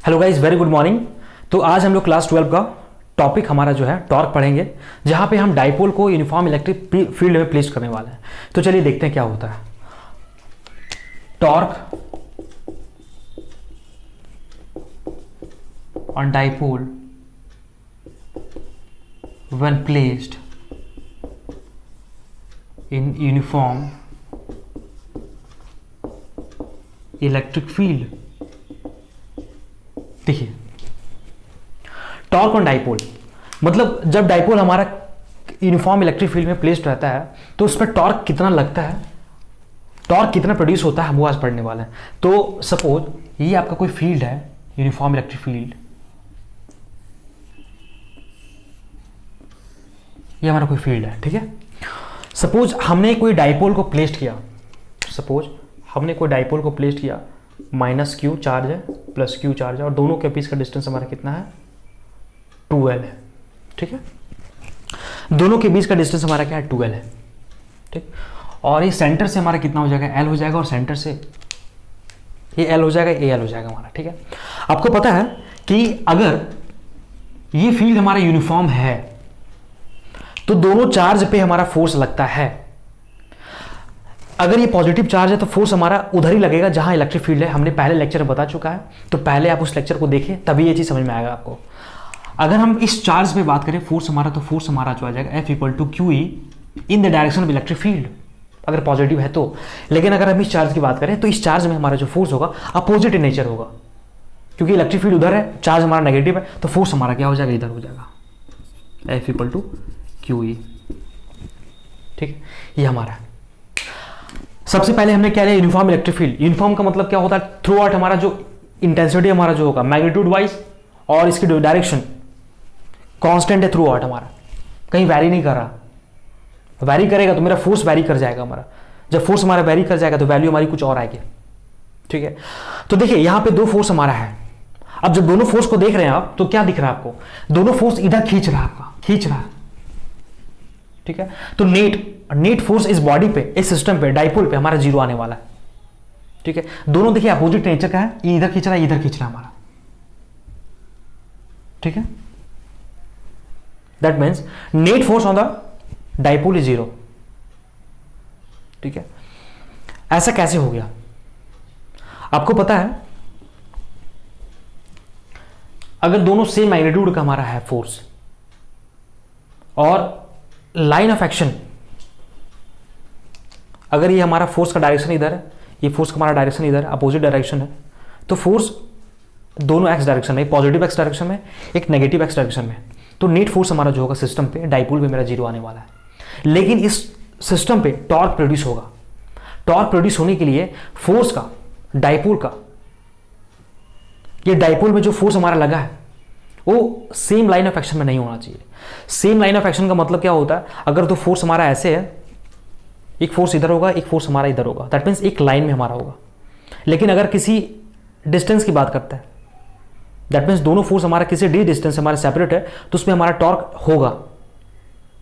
Hello guys, very good morning. तो आज हम लोग क्लास 12 का टॉपिक हमारा जो है टॉर्क पढ़ेंगे, जहां पे हम डाइपोल को यूनिफॉर्म इलेक्ट्रिक फील्ड में प्लेस करने वाले हैं। तो चलिए देखते हैं क्या होता है। Torque on dipole when placed in uniform electric field. देखिए, टॉर्क ऑन डाइपोल मतलब जब डाइपोल हमारा यूनिफॉर्म इलेक्ट्रिक फील्ड में प्लेस्ड रहता है तो उस पर टॉर्क कितना लगता है, टॉर्क कितना प्रोड्यूस होता है, हम वो आज पढ़ने वाले हैं। तो सपोज ये आपका कोई फील्ड है, यूनिफॉर्म इलेक्ट्रिक फील्ड, ये हमारा कोई फील्ड है, ठीक है। सपोज हमने कोई डाइपोल को प्लेस्ड किया, सपोज हमने कोई डाइपोल को प्लेस्ड किया, माइनस क्यू चार्ज है प्लस क्यू चार्ज है, और दोनों के बीच का डिस्टेंस हमारा कितना है, 2L है, ठीक है। दोनों के बीच का डिस्टेंस हमारा क्या है, 2L है, ठीक। और ये सेंटर से हमारा कितना हो जाएगा, L हो जाएगा, और सेंटर से ये L हो जाएगा, ये L हो जाएगा हमारा, ठीक है। आपको पता है कि अगर ये फील्ड हमारा यूनिफॉर्म है तो दोनों चार्ज पे हमारा फोर्स लगता है। अगर ये पॉजिटिव चार्ज है तो फोर्स हमारा उधर ही लगेगा जहां इलेक्ट्रिक फील्ड है, हमने पहले लेक्चर में बता चुका है। तो पहले आप उस लेक्चर को देखें, तभी ये चीज समझ में आएगा आपको। अगर हम इस चार्ज पे बात करें फोर्स हमारा, तो फोर्स हमारा जो आ जाएगा F = QE in the direction of electric field, अगर पॉजिटिव है तो। लेकिन अगर हम इस चार्ज की बात करें तो इस चार्ज में हमारा जो फोर्स होगा अपोजिट इन नेचर होगा, क्योंकि इलेक्ट्रिक फील्ड उधर है, चार्ज हमारा नेगेटिव है, तो फोर्स हमारा क्या हो जाएगा, इधर हो जाएगा, F = QE, ठीक है। ये हमारा है। सबसे पहले हमने क्या लिया, यूनिफॉर्म इलेक्ट्रिक फील्ड। यूनिफॉर्म का मतलब क्या होता है, थ्रू आउट हमारा जो इंटेंसिटी हमारा जो होगा मैग्नीट्यूड वाइज, और इसकी डायरेक्शन कांस्टेंट है थ्रू आउट, हमारा कहीं वैरी नहीं कर रहा। वैरी करेगा तो मेरा फोर्स वैरी कर जाएगा हमारा, जब फोर्स हमारा वैरी कर जाएगा तो वैल्यू हमारी कुछ और आएगी, ठीक है। तो देखिए यहां पे दो फोर्स हमारा है। अब जब दोनों फोर्स को देख रहे हैं आप, तो क्या दिख रहा है आपको, दोनों फोर्स इधर खींच रहा है, आपका खींच रहा है, ठीक है। तो नेट फोर्स इस बॉडी पे, इस सिस्टम पे, डाइपोल पे हमारा 0 आने वाला है, ठीक है। दोनों देखिए अपोजिट नेचर का है, ये इधर खींच रहा है, इधर खींच रहा है हमारा, ठीक है। That means net force on the dipole is 0, ठीक है। ऐसा कैसे हो गया, आपको पता है, अगर दोनों सेम मैग्नीट्यूड का हमारा है फोर्स, और लाइन ऑफ एक्शन, अगर ये हमारा फोर्स का डायरेक्शन इधर है, ये फोर्स का हमारा डायरेक्शन इधर है, अपोजिट डायरेक्शन है, तो फोर्स दोनों एक्स डायरेक्शन में, एक पॉजिटिव एक्स डायरेक्शन में, एक नेगेटिव एक्स डायरेक्शन में, तो नेट फोर्स हमारा जो होगा सिस्टम पे, डाइपोल पे मेरा 0 आने वाला है। लेकिन इस सिस्टम पे टॉर्क प्रोड्यूस होगा। टॉर्क प्रोड्यूस होने के लिए फोर्स का, डाइपोल का, ये डाइपोल में जो फोर्स हमारा लगा है वो सेम लाइन ऑफ एक्शन में नहीं होना चाहिए। सेम लाइन ऑफ एक्शन का मतलब क्या होता है, अगर तो फोर्स हमारा ऐसे है, एक फोर्स इधर होगा, एक फोर्स हमारा इधर होगा, दैट मीन्स एक लाइन में हमारा होगा। लेकिन अगर किसी डिस्टेंस की बात करते हैं, दैट मीन्स दोनों फोर्स हमारा किसी डी डिस्टेंस से हमारा सेपरेट है, तो उसमें हमारा टॉर्क होगा,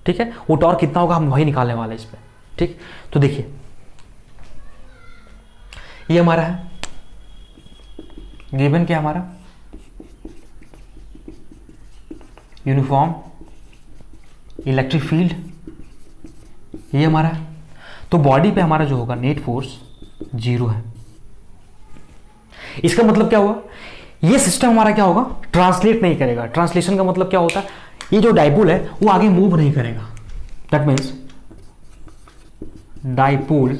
ठीक है। वो टॉर्क कितना होगा हम वही निकालने वाले हैं इस पर, ठीक। तो देखिए ये हमारा है गिवन, क्या हमारा यूनिफॉर्म इलेक्ट्रिक फील्ड, ये हमारा है। तो बॉडी पे हमारा जो होगा नेट फोर्स 0 है। इसका मतलब क्या हुआ, ये सिस्टम हमारा क्या होगा, ट्रांसलेट नहीं करेगा। ट्रांसलेशन का मतलब क्या होता है, ये जो डाइपोल है वो आगे मूव नहीं करेगा। That means dipole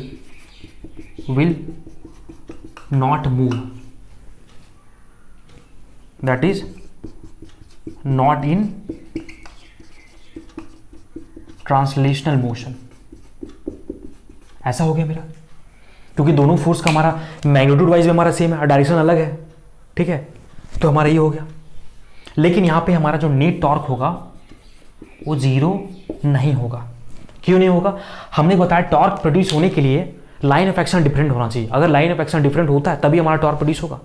will not move, that is not in translational motion. ऐसा हो गया मेरा, क्योंकि दोनों फोर्स का हमारा मैग्नीट्यूड वाइज में हमारा सेम है, डायरेक्शन अलग है, ठीक है। तो हमारा ये हो गया। लेकिन यहां पे हमारा जो नेट टॉर्क होगा वो 0 नहीं होगा। क्यों नहीं होगा, हमने बताया टॉर्क प्रोड्यूस होने के लिए लाइन ऑफ एक्शन डिफरेंट होना चाहिए। अगर लाइन ऑफ एक्शन डिफरेंट होता है तभी हमारा टॉर्क प्रोड्यूस होगा।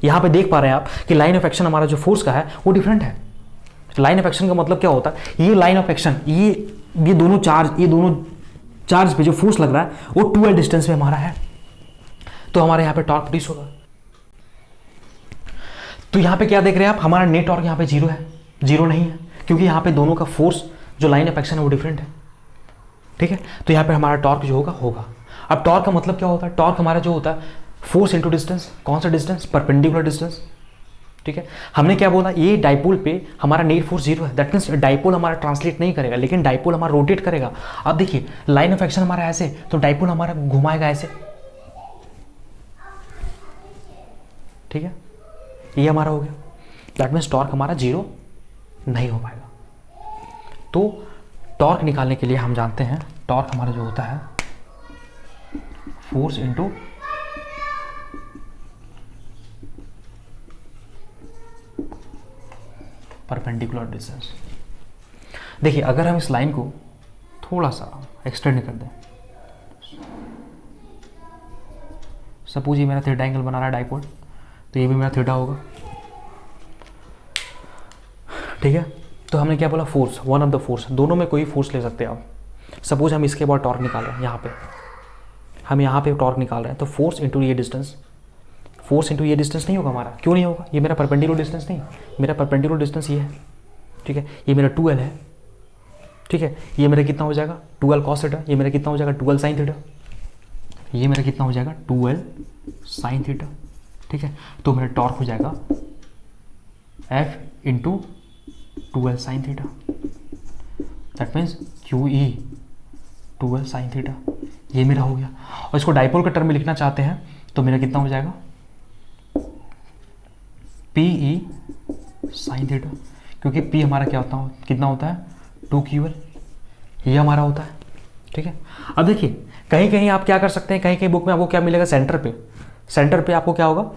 यहां पे देख पा रहे हैं आप कि लाइन ऑफ एक्शन हमारा जो फोर्स का है वो डिफरेंट है। लाइन ऑफ एक्शन का मतलब क्या होता है, ये लाइन ऑफ एक्शन, ये दोनों चार्ज पे जो फोर्स लग रहा है वो 2L डिस्टेंस पे हमारा है, तो हमारे यहाँ पे टॉर्क प्रोड्यूस होगा। तो यहाँ पे क्या देख रहे हैं आप, हमारा नेट टॉर्क यहाँ पे जीरो है, जीरो नहीं है, क्योंकि यहाँ पे दोनों का फोर्स जो लाइन ऑफ एक्शन है वो डिफरेंट है। ठीक है, तो यहाँ पे हमारा टॉर्क जो होगा। अब टॉर्क का मतलब क्या होता है, टॉर्क हमारा जो होता है फोर्स इंटू डिस्टेंस। कौन सा डिस्टेंस, परपेंडिकुलर डिस्टेंस। ठीक है, हमने क्या बोला, ये डाइपोल पे हमारा नेट फोर्स जीरो है, दैट मीन्स डाइपोल हमारा ट्रांसलेट नहीं करेगा, लेकिन डाइपोल हमारा रोटेट करेगा। अब देखिए लाइन ऑफ एक्शन हमारा ऐसे, तो डाइपोल हमारा घुमाएगा ऐसे। ठीक है, ये हमारा हो गया, दैट मीन्स टॉर्क हमारा जीरो नहीं हो पाएगा। तो टॉर्क निकालने के लिए हम जानते हैं टॉर्क हमारा जो होता है फोर्स इंटू परपेंडिकुलर डिस्टेंस। देखिए अगर हम इस लाइन को थोड़ा सा एक्सटेंड कर दें, सपोज ये मेरा थीटा एंगल बना रहा है डाइपोल, तो ये भी मेरा थीटा होगा। ठीक है, तो हमने क्या बोला, force, one of the force, दोनों में कोई फोर्स ले सकते हैं आप। सपोज हम इसके बाद टॉर्क निकाल रहे हैं, यहाँ पे हम यहाँ पे टॉर्क निकाल रहे हैं, तो फोर्स इंटू ये डिस्टेंस, फोर्स इंटू ये डिस्टेंस नहीं होगा हमारा, क्यों नहीं होगा, ये मेरा परपेंडिकुलर डिस्टेंस नहीं, मेरा परपेंडिकुलर डिस्टेंस ये है। ठीक है, ये मेरा 2l है। ठीक है, ये मेरा कितना हो जाएगा 2l cos थीटा, ये मेरा कितना हो जाएगा 2l sin थीटा, ये मेरा कितना हो जाएगा 2l sin थीटा। ठीक है, तो मेरा टॉर्क हो जाएगा F into 2l sin theta, that means QE 2l sin theta, ये मेरा हो गया। और इसको डाइपोल के टर्म में लिखना चाहते हैं तो मेरा कितना हो जाएगा PE sin थीटा, क्योंकि P हमारा क्या होता है, कितना होता है 2QL, ये हमारा होता है। ठीक है, अब देखिए कहीं कहीं आप क्या कर सकते हैं, कहीं कहीं बुक में आपको क्या मिलेगा, सेंटर पे आपको क्या होगा,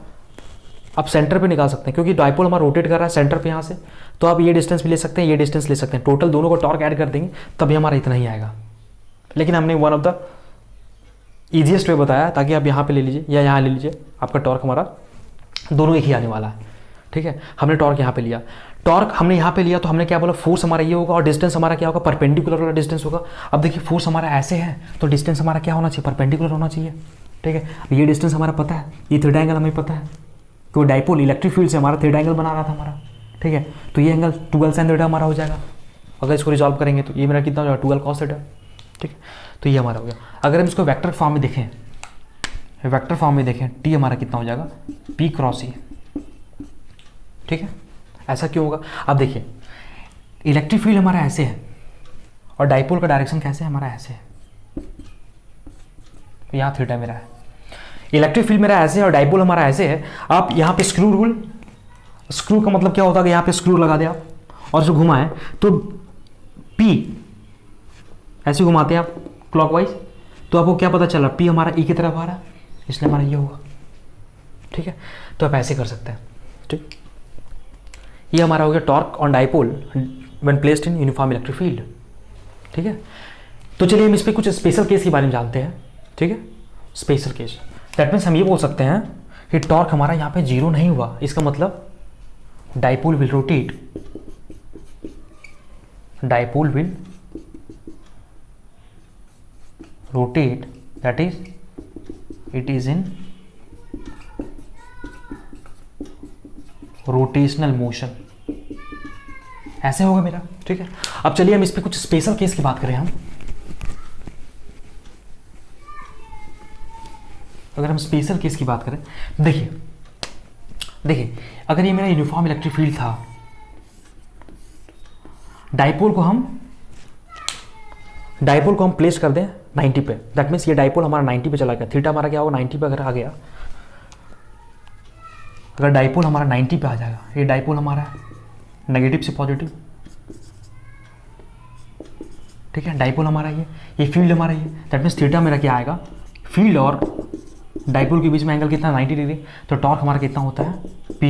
आप सेंटर पे निकाल सकते हैं, क्योंकि डाइपोल हमारा रोटेट कर रहा है सेंटर पे यहाँ से, तो आप ये डिस्टेंस भी ले सकते हैं, ये डिस्टेंस ले सकते हैं, टोटल दोनों को टॉर्क ऐड कर देंगे तभी हमारा इतना ही आएगा। लेकिन हमने one of the easiest way बताया, ताकि आप यहाँ पे ले लीजिए या यहाँ ले लीजिए, आपका टॉर्क हमारा दोनों एक ही आने वाला है। ठीक है, हमने टॉर्क यहाँ पे लिया, टॉर्क हमने यहाँ पे लिया, तो हमने क्या बोला, फोर्स हमारा ये होगा और डिस्टेंस हमारा क्या होगा, परपेंडिकुलर वाला डिस्टेंस होगा। अब देखिए फोर्स हमारा ऐसे है, तो डिस्टेंस हमारा क्या होना चाहिए, परपेंडिकुलर होना चाहिए। ठीक है, ये डिस्टेंस हमारा पता है, ये थीटा एंगल हमें पता है, तो डाइपोल इलेक्ट्रिक फील्ड से हमारा थीटा एंगल बना रहा था हमारा। ठीक है, तो ये एंगल 2l sin थीटा हमारा हो जाएगा। अगर इसको रिजॉल्व करेंगे तो ये मेरा कितना हो जाएगा 2l cos थीटा। ठीक है, तो ये हमारा हो गया। अगर हम इसको वेक्टर फॉर्म में देखें, वेक्टर फॉर्म में देखें, टी हमारा कितना हो जाएगा P क्रॉस E। ठीक है, ऐसा क्यों होगा, अब देखिए इलेक्ट्रिक फील्ड हमारा ऐसे है और डाइपोल का डायरेक्शन कैसे है, हमारा ऐसे है, यहाँ थीटा मेरा है, इलेक्ट्रिक फील्ड मेरा ऐसे है और डाइपोल हमारा ऐसे है। आप यहाँ पे स्क्रू रूल, स्क्रू का मतलब क्या होता है कि यहाँ पे स्क्रू लगा दे आप और जो घुमाए तो P ऐसे घुमाते हैं आप क्लॉकवाइज, तो आपको क्या पता चला, P हमारा E की तरफ आ रहा है, इसलिए हमारा ये होगा। ठीक है, तो आप ऐसे कर सकते हैं। ठीक, ये हमारा हो गया torque on dipole when placed in uniform electric field. ठीक है, तो चलिए हम इस पर कुछ स्पेशल केस के बारे में जानते हैं। ठीक है, स्पेशल केस, दैट मीन्स हम ये बोल सकते हैं कि टॉर्क हमारा यहाँ पे जीरो नहीं हुआ, इसका मतलब dipole will rotate, dipole will rotate, that is it is in rotational motion, ऐसे होगा मेरा। ठीक है, अब चलिए हम इस पे कुछ स्पेशल केस की बात करें। हम अगर हम स्पेशल केस की बात करें, देखिए अगर ये मेरा यूनिफॉर्म इलेक्ट्रिक फील्ड था, डाइपोल को हम प्लेस कर दें 90 पे, दैट मीन्स ये डाइपोल हमारा 90 पे चला गया, थीटा हमारा क्या होगा 90 पे अगर आ गया, अगर डाइपोल हमारा 90 पे आ जाएगा, ये डाइपोल हमारा है नेगेटिव से पॉजिटिव। ठीक है, डाइपोल हमारा ये फील्ड हमारा ये, दैट मीन्स थीटा मेरा क्या आएगा, फील्ड और डाइपोल के बीच में एंगल कितना 90 डिग्री, तो टॉर्क हमारा कितना होता है P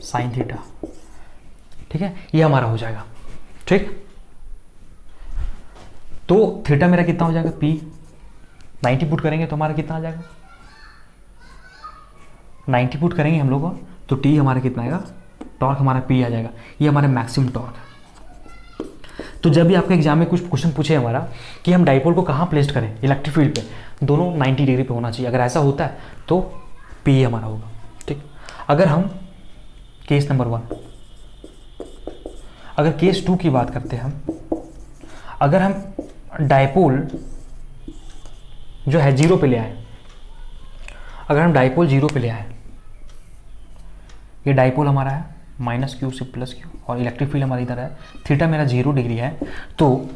sin थीटा। ठीक है, ये हमारा हो जाएगा। ठीक, तो थीटा मेरा कितना हो जाएगा P, 90 पुट करेंगे तो हमारा कितना आ जाएगा, 90 पुट करेंगे हम लोग तो T हमारा कितना आएगा, टॉर्क हमारा P आ जाएगा, ये हमारे मैक्सिमम टॉर्क है। तो जब भी आपके एग्जाम में कुछ क्वेश्चन पूछे हमारा कि हम डाइपोल को कहाँ प्लेस करें इलेक्ट्रिक फील्ड पे, दोनों 90 डिग्री पे होना चाहिए, अगर ऐसा होता है तो P हमारा होगा। ठीक, अगर हम केस नंबर 1। अगर केस 2 की बात करते हैं हम, अगर हम डायपोल जो है 0 पे ले आए, अगर हम डायपोल 0 पे ले आए, ये डायपोल हमारा है -q से +q और इलेक्ट्रिक फील्ड हमारा इधर है, थीटा मेरा 0 डिग्री है, तो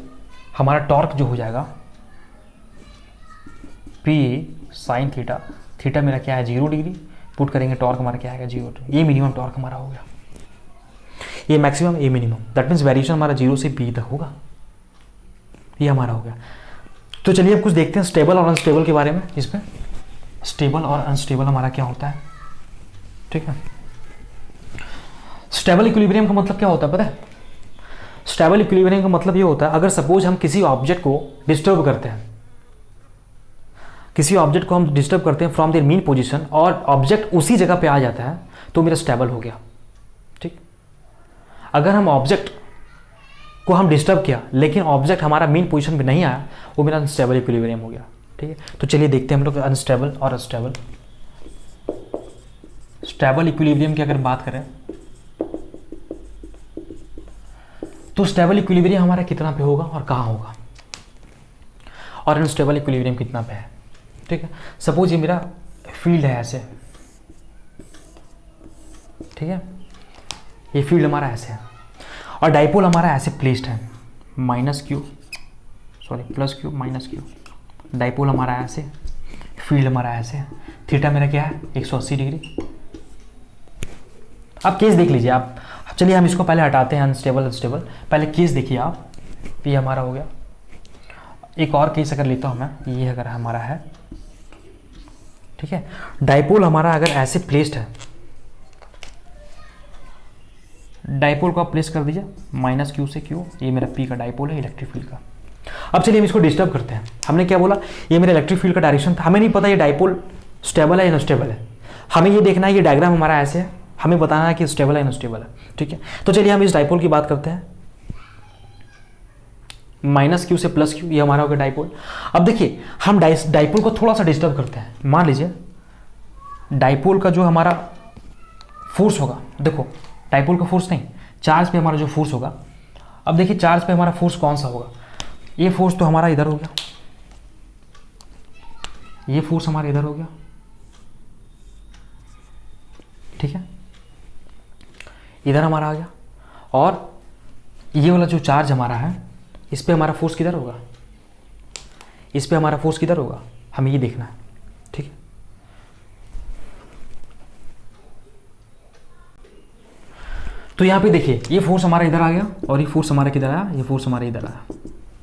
हमारा टॉर्क जो हो जाएगा P साइन थीटा, थीटा मेरा क्या है 0 डिग्री, पुट करेंगे टॉर्क हमारा क्या आएगा 0। ये मिनिमम टॉर्क हमारा हो गया, ये मैक्सिमम, ये मिनिमम, दैट मीन्स वेरिएशन हमारा 0 से B तक होगा, ये हमारा हो गया। तो चलिए अब कुछ देखते हैं स्टेबल और अनस्टेबल के बारे में। इसमें स्टेबल और अनस्टेबल हमारा क्या होता है, ठीक है। स्टेबल इक्विलिब्रियम का मतलब क्या होता है पता है? स्टेबल इक्विलिब्रियम का मतलब ये होता है, अगर सपोज हम किसी ऑब्जेक्ट को डिस्टर्ब करते हैं, किसी ऑब्जेक्ट को हम डिस्टर्ब करते हैं फ्रॉम देयर मीन पोजीशन और ऑब्जेक्ट उसी जगह पे आ जाता है, तो मेरा स्टेबल हो गया, ठीक। अगर हम ऑब्जेक्ट को हम डिस्टर्ब किया लेकिन ऑब्जेक्ट हमारा मीन पोजीशन पे नहीं आया, वो मेरा अनस्टेबल इक्विलिब्रियम हो गया, ठीक है। तो चलिए देखते हैं हम लोग अनस्टेबल और अस्टेबल। स्टेबल इक्विलिब्रियम की अगर बात करें तो स्टेबल इक्विलिब्रियम हमारा कितना पे होगा और कहाँ होगा, और अनस्टेबल इक्विलिब्रियम कितना पे है, ठीक है। सपोज ये मेरा फील्ड है ऐसे, ठीक है, ये फील्ड हमारा ऐसे है और डाइपोल हमारा ऐसे प्लेस्ड है -q +q -q, डाइपोल हमारा ऐसे, फील्ड हमारा ऐसे, थीटा मेरा क्या है 180 डिग्री। अब केस देख लीजिए आप, चलिए हम इसको पहले हटाते हैं अनस्टेबल अनस्टेबल, पहले केस देखिए आप, ये हमारा हो गया। एक और केस अगर लेता हूं मैं, ये अगर हमारा है, ठीक है, डाइपोल हमारा अगर ऐसे प्लेस्ड है, डाइपोल को आप प्लेस कर दीजिए -q से q, ये मेरा p का डाइपोल है इलेक्ट्रिक फील्ड का। अब चलिए हम इसको डिस्टर्ब करते हैं। हमने क्या बोला, ये मेरा इलेक्ट्रिक फील्ड का डायरेक्शन था, हमें नहीं पता ये डाइपोल स्टेबल है या अनस्टेबल है, हमें ये देखना है ये डायग्राम हमारा ऐसे है, हमें बताना है कि स्टेबल है अनस्टेबल है, ठीक है। तो चलिए हम इस डाइपोल की बात करते हैं, -q से +q, ये हमारा हो गया डाइपोल। अब देखिए हम डाइपोल को थोड़ा सा डिस्टर्ब करते हैं, मान लीजिए डाइपोल का जो हमारा फोर्स होगा, देखो डाइपोल का फोर्स नहीं, चार्ज पे हमारा जो फोर्स होगा, अब देखिए चार्ज पे हमारा फोर्स कौन सा होगा, ये फोर्स तो हमारा इधर हो गया, ये फोर्स हमारा इधर हो गया, ठीक है, इधर हमारा आ गया, और ये वाला जो चार्ज हमारा है इस पे हमारा फोर्स किधर होगा, इस पे हमारा फोर्स किधर होगा, हमें ये देखना है, ठीक है। तो यहाँ पे देखिए ये फोर्स हमारा इधर आ गया और ये फोर्स हमारा किधर आया, ये फोर्स हमारा इधर आया,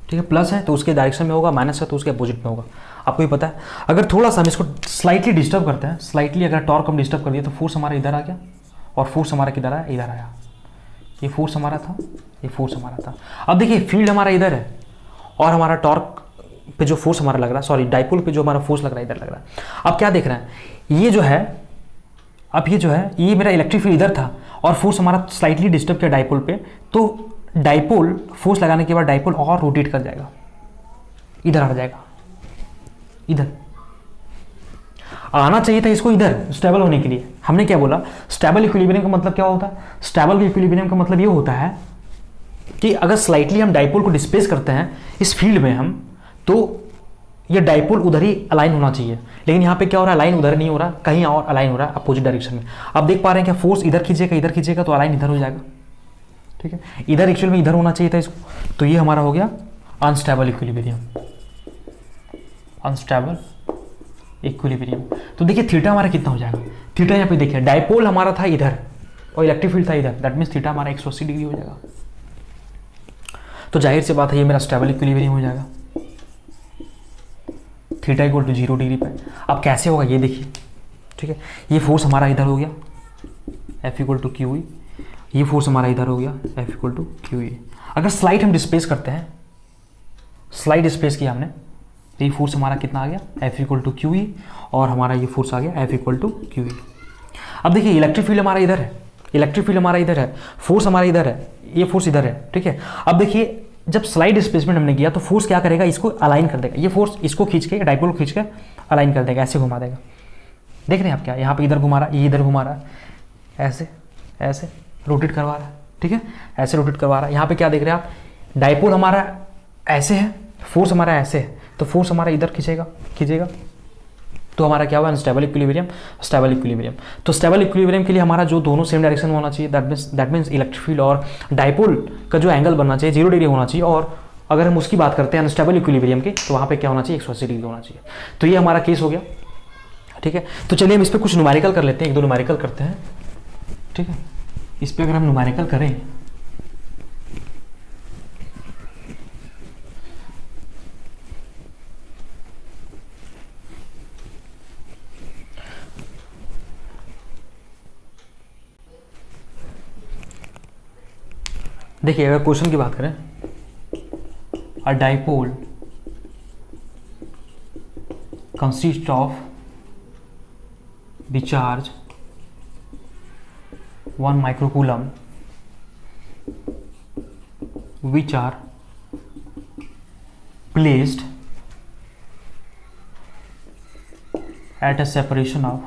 ठीक है। प्लस है तो उसके डायरेक्शन में होगा, माइनस है तो उसके अपोजिट में होगा, आपको ही पता है। अगर थोड़ा सा हम इसको स्लाइटली डिस्टर्ब करते हैं, स्लाइटली अगर टॉर्क हम डिस्टर्ब कर दिए तो फोर्स हमारा इधर आ गया और फोर्स हमारा किधर आया, इधर आया, ये फोर्स हमारा था, ये फोर्स हमारा था। अब देखिए फील्ड हमारा इधर है और हमारा टॉर्क पे जो फोर्स हमारा लग रहा है, सॉरी डाइपोल पे जो हमारा फोर्स लग रहा है इधर लग रहा है। अब क्या देख रहे हैं, ये जो है, अब ये जो है, ये मेरा इलेक्ट्रिक फील्ड इधर था और फोर्स हमारा स्लाइटली डिस्टर्ब किया डाइपोल पे, तो डाइपोल फोर्स लगाने के बाद डाइपोल और रोटेट कर जाएगा, इधर आ जाएगा, इधर आना चाहिए था इसको इधर स्टेबल होने के लिए। हमने क्या बोला, स्टेबल इक्विलिब्रियम का मतलब क्या होता है, स्टेबल इक्विलिब्रियम का मतलब ये होता है कि अगर स्लाइटली हम डाइपोल को डिस्प्लेस करते हैं इस फील्ड में हम, तो ये डाइपोल उधर ही अलाइन होना चाहिए, लेकिन यहाँ पे क्या हो रहा है, लाइन उधर नहीं हो रहा, कहीं और अलाइन हो रहा है अपोजिट डायरेक्शन में। आप देख पा रहे हैं क्या, फोर्स इधर खींचेगा तो अलाइन इधर हो जाएगा, ठीक है। इधर एक्चुअल में इधर होना चाहिए था इसको, तो ये हमारा हो गया अनस्टेबल इक्विलिब्रियम, अनस्टेबल इक्विलिब्रियम। तो देखिए थीटा हमारा कितना हो जाएगा, थीटा यहाँ पे देखिए डाइपोल हमारा था इधर और इलेक्ट्रिक फील्ड था इधर, दैट मीन्स थीटा हमारा 180 डिग्री हो जाएगा। तो जाहिर सी बात है ये मेरा स्टेबल इक्विलिब्रियम हो जाएगा, थीटा इक्वल टू 0 डिग्री पे। अब कैसे होगा ये देखिए, ठीक है, ये फोर्स हमारा इधर हो गया F equal to q E, ये फोर्स हमारा इधर हो गया F equal to q E. अगर स्लाइड हम डिस्प्लेस करते हैं, स्लाइड डिस्प्लेस किया हमने, तो ये फोर्स हमारा कितना आ गया, F equal to q E, और हमारा ये फोर्स आ गया F equal to q E. अब देखिए इलेक्ट्रिक फील्ड हमारा इधर है, इलेक्ट्रिक फील्ड हमारा इधर है, फोर्स हमारा इधर है, ये फोर्स इधर है, ठीक है। अब देखिए जब स्लाइड डिस्प्लेसमेंट हमने किया तो फोर्स क्या करेगा, इसको अलाइन कर देगा, ये फोर्स इसको खींच के, डाइपोल को खींच के अलाइन कर देगा, ऐसे घुमा देगा। देख रहे हैं आप क्या, यहाँ पे इधर घुमा रहा है, ये इधर घुमा रहा है, ऐसे ऐसे रोटेट करवा रहा है, ठीक है, ऐसे रोटेट करवा रहा है। यहाँ पे क्या देख रहे हैं आप, डाइपोल हमारा ऐसे है, फोर्स हमारा ऐसे है, तो फोर्स हमारा इधर खींचेगा तो हमारा क्या हुआ, अनस्टेबल इक्विलिब्रियम, स्टेबल इक्विलिब्रियम। तो स्टेबल इक्विलिब्रियम के लिए हमारा जो दोनों सेम डायरेक्शन में होना चाहिए, दैट मीन्स इलेक्ट्रिक फील्ड और डाइपोल का जो एंगल बनना चाहिए 0 डिग्री होना चाहिए। और अगर हम उसकी बात करते हैं अनस्टेबल इक्विलिब्रियम के, तो वहाँ पे क्या होना चाहिए, 180 डिग्री होना चाहिए। तो ये हमारा केस हो गया, ठीक है। तो चलिए हम इस पर कुछ न्यूमेरिकल कर लेते हैं, 1-2 न्यूमेरिकल करते हैं, ठीक है। इस पर अगर हम न्यूमेरिकल करें, देखिए अगर क्वेश्चन की बात करें, अ dipole consist of the charge 1 microcoulomb which are placed at a separation of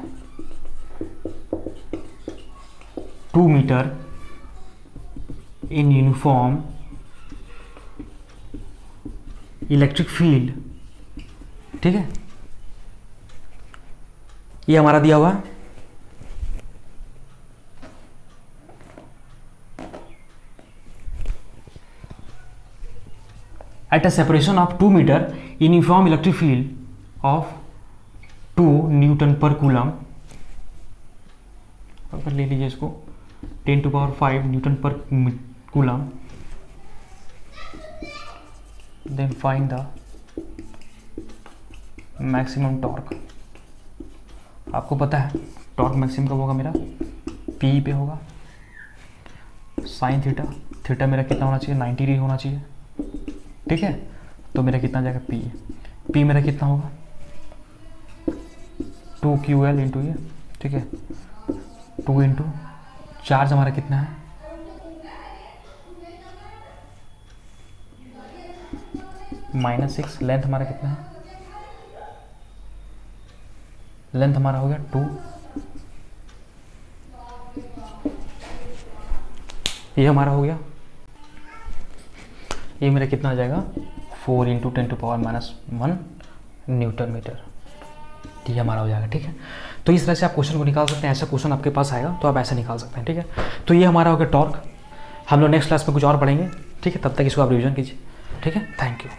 2 meter in uniform electric field, ठीक है। ये हमारा दिया हुआ है, at a separation of 2 meter in uniform electric field of 2 Newton per coulomb, अगर ले लीजिए इसको 10⁵ newton per coulomb, then find the maximum torque. आपको पता है टॉर्क मैक्सिमम कब होगा मेरा, पी पे होगा, साइन थीटा, थीटा मेरा कितना होना चाहिए, 90 डिग्री होना चाहिए, ठीक है। तो मेरा कितना जाएगा, पी मेरा कितना होगा 2QL इंटू ये, ठीक है, 2 इंटू चार्ज हमारा कितना है, -6, लेंथ हमारा कितना है, लेंथ हमारा हो गया 2, ये हमारा हो गया, ये मेरा कितना आ जाएगा 4 इंटू 10⁻⁻1 न्यूटन मीटर, ये हमारा हो जाएगा, ठीक है। तो इस तरह से आप क्वेश्चन को निकाल सकते हैं, ऐसा क्वेश्चन आपके पास आएगा तो आप ऐसे निकाल सकते हैं, ठीक है। तो ये हमारा हो गया टॉर्क। हम लोग नेक्स्ट क्लास में कुछ और पढ़ेंगे, ठीक है। तब तक इसको आप रिवीजन कीजिए, ठीक है। Thank you.